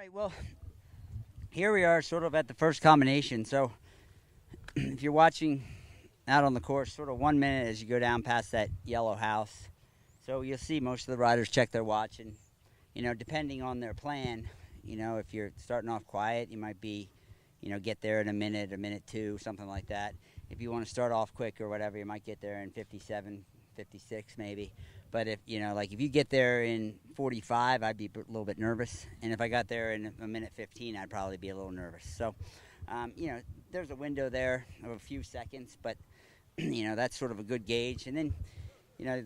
right, well, here we are sort of at the first combination. So if you're watching out on the course, sort of 1 minute as you go down past that yellow house. So you'll see most of the riders check their watch, and, depending on their plan, if you're starting off quiet, you might be, get there in a minute two, something like that. If you want to start off quick or whatever, you might get there in 57, 56 maybe. But if you get there in 45, I'd be a little bit nervous. And if I got there in a minute 15, I'd probably be a little nervous. So, there's a window there of a few seconds, but, that's sort of a good gauge. And then,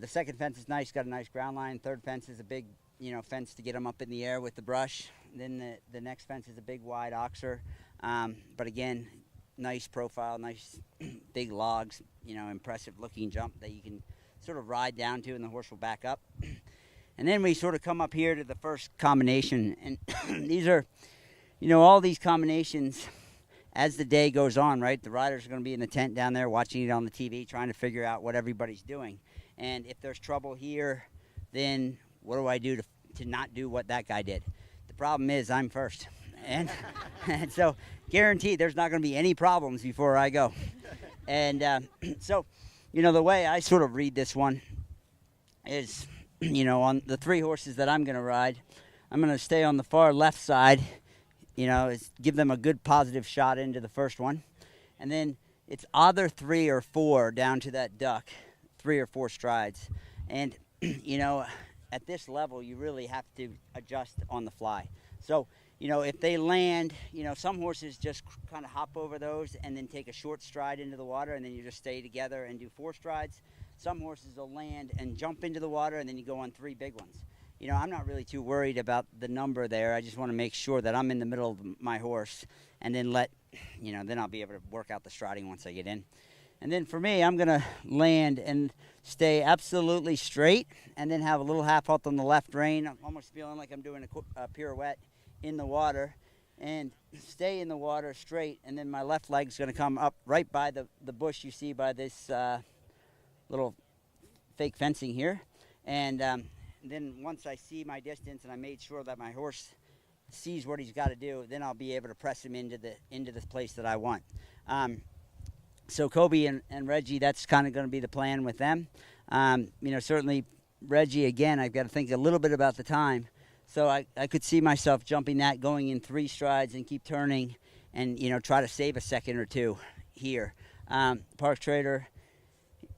the second fence is nice, got a nice ground line. Third fence is a big, fence to get them up in the air with the brush. Then the next fence is a big wide oxer. But again, nice profile, nice big logs, impressive looking jump that you can sort of ride down to and the horse will back up. And then we sort of come up here to the first combination. And these are, all these combinations as the day goes on, right? The riders are going to be in the tent down there watching it on the TV, trying to figure out what everybody's doing. And if there's trouble here, then what do I do to not do what that guy did? The problem is I'm first. And so guaranteed there's not going to be any problems before I go. And so, the way I sort of read this one is, on the three horses that I'm going to ride, I'm going to stay on the far left side, give them a good positive shot into the first one. And then it's either 3 or 4 down to that duck, 3 or 4 strides. And, at this level, you really have to adjust on the fly. So, if they land, some horses just kind of hop over those and then take a short stride into the water, and then you just stay together and do 4 strides. Some horses will land and jump into the water, and then you go on 3 big ones. I'm not really too worried about the number there. I just want to make sure that I'm in the middle of my horse, and then then I'll be able to work out the striding once I get in. And then for me, I'm going to land and stay absolutely straight, and then have a little half halt on the left rein. I'm almost feeling like I'm doing a pirouette in the water, and stay in the water straight. And then my left leg's going to come up right by the bush you see by this little fake fencing here. And then once I see my distance and I made sure that my horse sees what he's got to do, then I'll be able to press him into this place that I want. So Kobe and Reggie, that's kind of going to be the plan with them. Certainly Reggie, again, I've got to think a little bit about the time. So I could see myself jumping that, going in 3 strides and keep turning and, try to save a second or two here. Park Trader,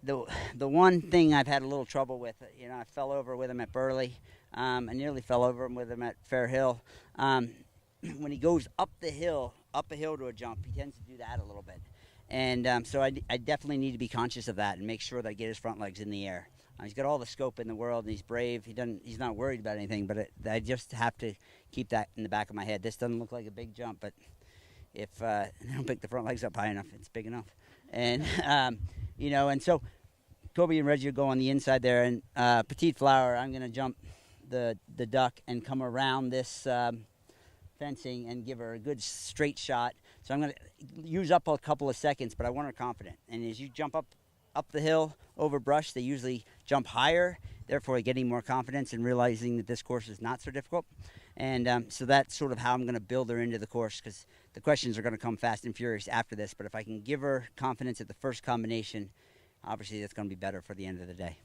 the one thing I've had a little trouble with, I fell over with him at Burley. I nearly fell over with him at Fair Hill. When he goes up a hill to a jump, he tends to do that a little bit. And so I definitely need to be conscious of that and make sure that I get his front legs in the air. He's got all the scope in the world, and he's brave. He's not worried about anything, but I just have to keep that in the back of my head. This doesn't look like a big jump, but if I don't pick the front legs up high enough, it's big enough. And, and so Kobe and Reggie will go on the inside there, and Petite Flower, I'm going to jump the duck and come around this fencing and give her a good straight shot. So I'm going to use up a couple of seconds, but I want her confident. And as you jump up the hill over brush, they usually jump higher, therefore getting more confidence and realizing that this course is not so difficult. And so that's sort of how I'm going to build her into the course, because the questions are going to come fast and furious after this. But if I can give her confidence at the first combination, obviously that's going to be better for the end of the day.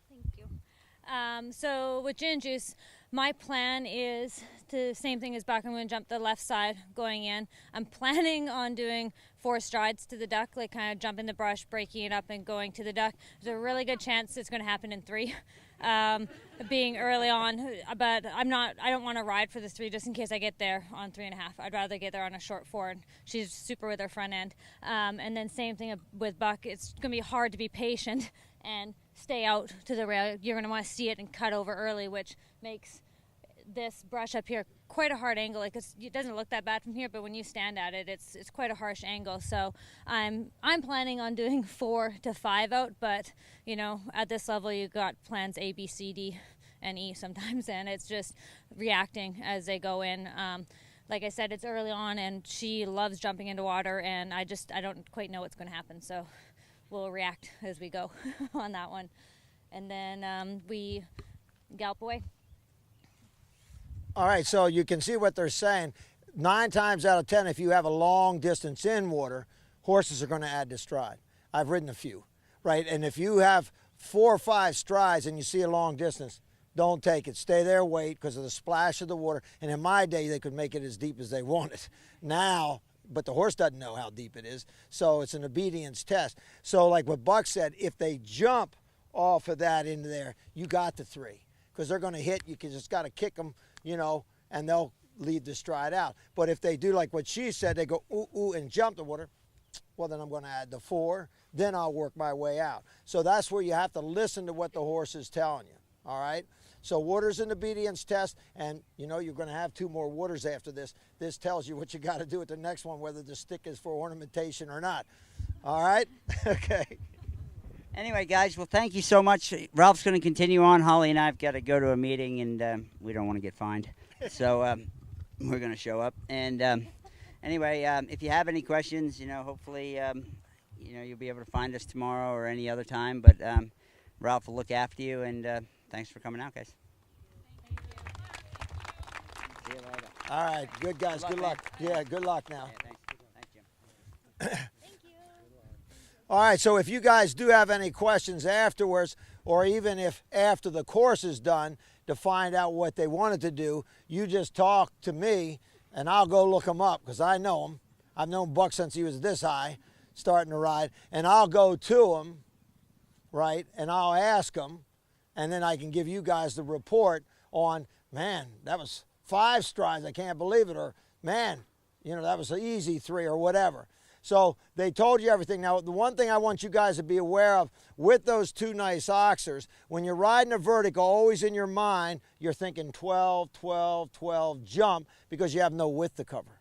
Thank you. So with Gin Juice, my plan is the same thing as Buck. I'm going to jump the left side going in. I'm planning on doing 4 strides to the duck, like kind of jumping the brush, breaking it up, and going to the duck. There's a really good chance it's going to happen in 3, being early on. But I don't want to ride for the 3 just in case I get there on 3.5. I'd rather get there on a short 4. And she's super with her front end. And then same thing with Buck. It's going to be hard to be patient and stay out to the rail. You're going to want to see it and cut over early, which makes this brush up here quite a hard angle. Like it doesn't look that bad from here, but when you stand at it, it's quite a harsh angle. So I'm planning on doing 4 to 5 out, but at this level you got plans A, B, C, D, and E sometimes, and it's just reacting as they go in. Like I said, it's early on, and she loves jumping into water, and I don't quite know what's going to happen. So we'll react as we go on that one, and then we gallop away. All right, so you can see what they're saying. 9 times out of 10, if you have a long distance in water, horses are going to add to stride. I've ridden a few, right? And if you have 4 or 5 strides and you see a long distance, don't take it. Stay there, wait, because of the splash of the water. And in my day, they could make it as deep as they wanted. Now, but the horse doesn't know how deep it is, so it's an obedience test. So like what Buck said, if they jump off of that into there, you got the 3, because they're going to hit. You just got to kick them, you know, and they'll lead the stride out. But if they do like what she said, they go ooh, ooh, and jump the water, well, then I'm going to add the 4, then I'll work my way out. So that's where you have to listen to what the horse is telling you, all right? So water's an obedience test, and you know you're going to have 2 more waters after this. This tells you what you got to do at the next one, whether the stick is for ornamentation or not. All right? Okay. Anyway, guys, well, thank you so much. Ralph's going to continue on. Holly and I have got to go to a meeting, and we don't want to get fined. So we're going to show up. And anyway, if you have any questions, you know, hopefully, you know, you'll be able to find us tomorrow or any other time. But Ralph will look after you, and thanks for coming out, guys. See you later. All right. Good, guys. Good luck. Yeah, good luck now. Yeah, thanks, Jim. All right, so if you guys do have any questions afterwards, or even if after the course is done to find out what they wanted to do, you just talk to me, and I'll go look them up, because I know them. I've known Buck since he was this high, starting to ride, and I'll go to him, right, and I'll ask him, and then I can give you guys the report on, man, that was 5 strides, I can't believe it, or man, you know, that was an easy 3 or whatever. So they told you everything. Now, the one thing I want you guys to be aware of with those 2 nice oxers, when you're riding a vertical, always in your mind, you're thinking 12, 12, 12, jump, because you have no width to cover.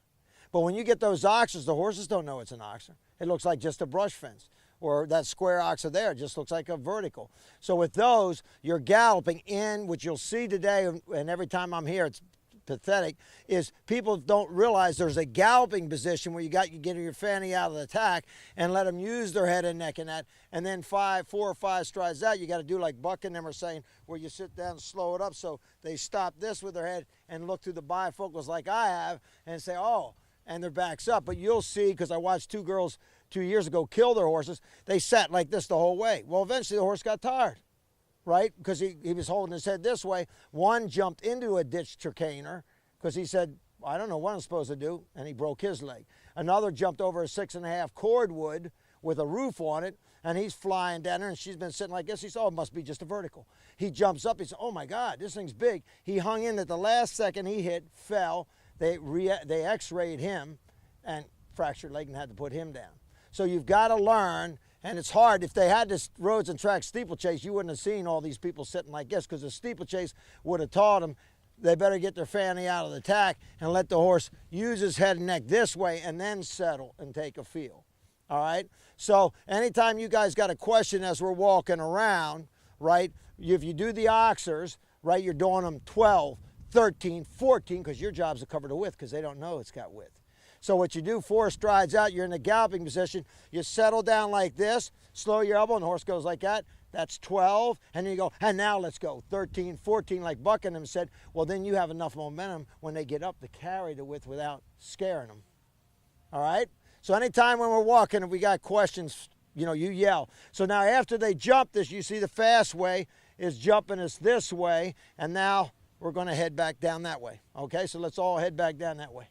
But when you get those oxers, the horses don't know it's an oxer. It looks like just a brush fence. Or that square oxer there just looks like a vertical. So with those, you're galloping in, which you'll see today, and every time I'm here, it's pathetic, is people don't realize there's a galloping position where you get your fanny out of the tack and let them use their head and neck in that, and then 4 or 5 strides out, you got to do like Buck and them are saying, where you sit down and slow it up so they stop this with their head and look through the bifocals like I have and say, oh, and their backs up. But you'll see, because I watched 2 girls 2 years ago kill their horses, they sat like this the whole way. Well, eventually the horse got tired, right? Because he was holding his head this way. One jumped into a ditch chicaner because he said, I don't know what I'm supposed to do, and he broke his leg. Another jumped over a 6.5 cordwood with a roof on it, and he's flying down there, and she's been sitting like this. He said, oh, it must be just a vertical. He jumps up. He said, oh, my God, this thing's big. He hung in at the last second. He hit, fell. They x-rayed him and fractured leg and had to put him down. So you've got to learn. And it's hard. If they had this roads and track steeplechase, you wouldn't have seen all these people sitting like this, because the steeplechase would have taught them they better get their fanny out of the tack and let the horse use his head and neck this way and then settle and take a feel. All right? So anytime you guys got a question as we're walking around, right, if you do the oxers, right, you're doing them 12, 13, 14, because your job's to cover the width, because they don't know it's got width. So what you do, 4 strides out, you're in the galloping position, you settle down like this, slow your elbow, and the horse goes like that. That's 12, and then you go, and now let's go, 13, 14, like Buckingham said. Well, then you have enough momentum when they get up to carry the width without scaring them. All right? So anytime when we're walking, if we got questions, you know, you yell. So now after they jump this, you see the fast way is jumping us this way, and now we're going to head back down that way. Okay, so let's all head back down that way.